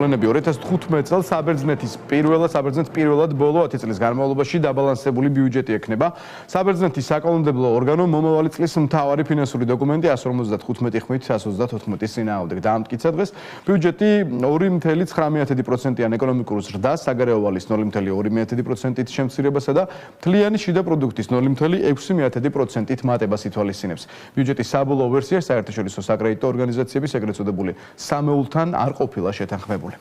ნები 2015 წელს საბერძნეთის პირველად ბოლო 10 წლის განმავლობაში დაბალანსებული ბიუჯეტი ექნება. საბერძნეთის საკანონმდებლო ორგანომ მომავალი წლის მთავარი ფინანსური დოკუმენტი 155 ხმით 134 წინააღმდეგ დაამტკიცა დღეს. ბიუჯეტი 2.9%-იან ეკონომიკურ ზრდას, საგარეო ვალის 0.2%-ით შემცირებასა და მთლიანი შიდა პროდუქტის 0.6%-ით მატებას ითვალისწინებს. ბიუჯეტის საბოლოო ვერსია საერთაშორისო საკრედიტო ორგანიზაციების ეგრეთ წოდებული სამეულთან არ ყოფილა შეთანხმებული.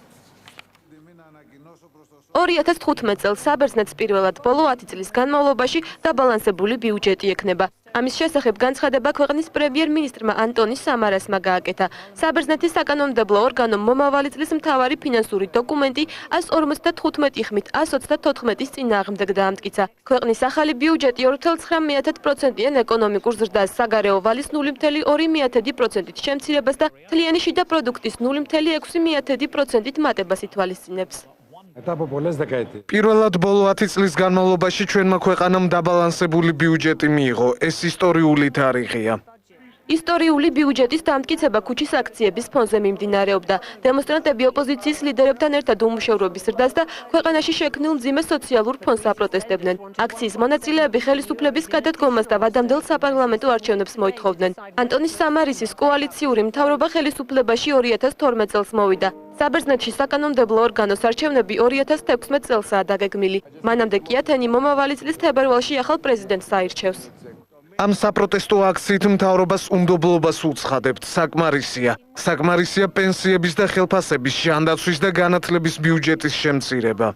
2015 წელს საბერძნეთს პირველად ბოლო 10 წლის განმავლობაში დაბალანსებული ბიუჯეტი ექნება. ამის შესახებ განცხადება ქვეყნის პრემიერ-მინისტრმა ანტონის სამარასმა გააკეთა. საბერძნეთის საკანონმდებლო ორგანომ მომავალი წლის მთავარი ფინანსური დოკუმენტი 155 ხმით 134 წინააღმდეგ დაამტკიცა. ქვეყნის ახალი ბიუჯეტი 2.9%-იან ეკონომიკურ ზრდას, საგარეო ვალის 0.2%-ით შემცირებას და მთლიანი შიდა პროდუქტის 0.6%-ით მატებას ითვალისწინებს. პირველად ბოლო 10 წლის განმავლობაში ჩვენმა ქვეყანამ დაბალანსებული ბიუჯეტი მიიღო. ეს ისტორიული თარიღია. ისტორიული ბიუჯეტის დამტკიცება ქუჩის აქციების ფონზე მიმდინარეობდა. დემონსტრანტები ოპოზიციის ლიდერებთან ერთად უმუშევრობის ზრდას და ქვეყანაში შექმნილ მძიმე სოციალურ ფონს აპროტესტებდნენ. აქციის მონაწილეები ხელისუფლების გადადგომას და ვადამდელ საპარლამენტო არჩევნებს მოითხოვდნენ. ანტონის სამარისის კოალიციური მთავრობა ხელისუფლებაში 2012 წელს მოვიდა. საბერძნეთში საკანონმდებლო ორგანოს არჩევნები 2016 წელსაა დაგეგმილი. მანამდე კი ათენი მომავალი წლის თებერვალში ახალ პრეზიდენტს აირჩევს. ამ საპროტესტო აქციით მთავრობას უნდობლობას უცხადებთ. საკმარისია პენსიების და ხელფასების, ჯანდაცვის და განათლების ბიუჯეტის შემცირება.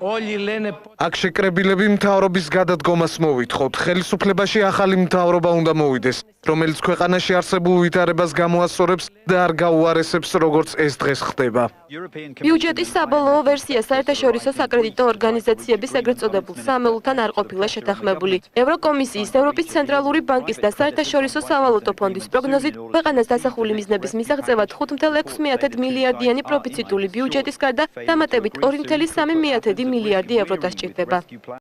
აქ შეკრებილები მთავრობის გადადგომას მოვითხოვთ. ხელისუფლებაში ახალი მთავრობა უნდა მოვიდეს, რომელიც ქვეყანაში არსებულ ვითარებას გამოასწორებს და არ გაუარესებს, როგორც ეს დღეს ხდება. ბიუჯეტის საბოლოო ვერსია საერთაშორისო საკრედიტო ორგანიზაციების ეგრეთ წოდებულ სამეულთან არ ყოფილა შეთანხმებული. ევროკომისიის, ევროპის ცენტრალური ბანკის და საერთაშორისო სავალუტო ფონდის პროგნოზით, ქვეყანას დასახული მიზნების მისაღწევად 5.6 მილიარდიანი პროფიციტული ბიუჯეტის გარდა დამატებით 2.3 მილიარდი ევრო დასჭირდება.